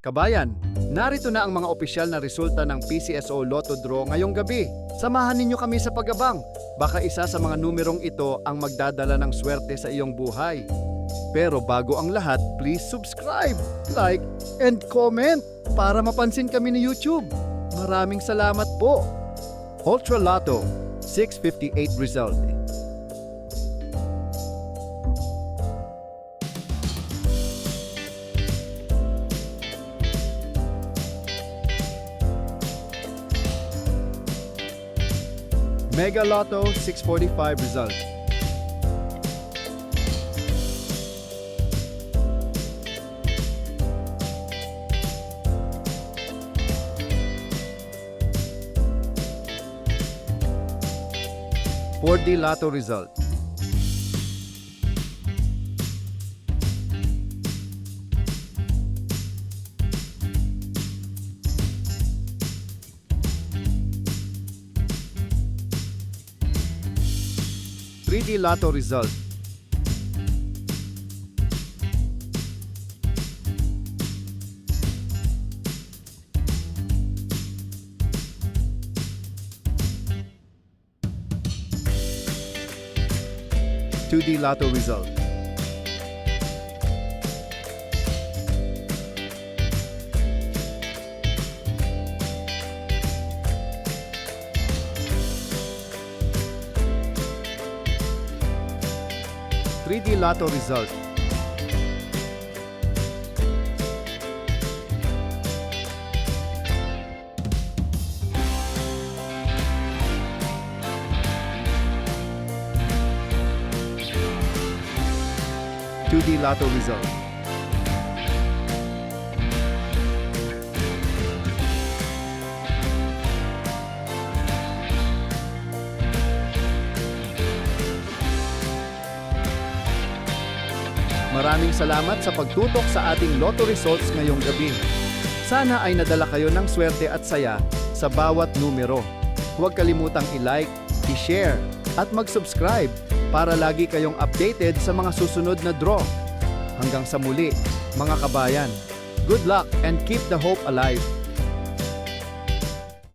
Kabayan, narito na ang mga opisyal na resulta ng PCSO Lotto Draw ngayong gabi. Samahan ninyo kami sa pag-abang. Baka isa sa mga numerong ito ang magdadala ng swerte sa iyong buhay. Pero bago ang lahat, please subscribe, like, and comment para mapansin kami ni YouTube. Maraming salamat po. Ultra Lotto, 658 result. Mega Lotto 645 result. Four D Lotto result. Three D Lotto result. Two D Lotto result. Three D Lotto result. Two D Lotto result. Maraming salamat sa pagtutok sa ating Lotto results ngayong gabi. Sana ay nadala kayo ng swerte at saya sa bawat numero. Huwag kalimutang i-like, i-share, at mag-subscribe para lagi kayong updated sa mga susunod na draw. Hanggang sa muli, mga kabayan. Good luck and keep the hope alive.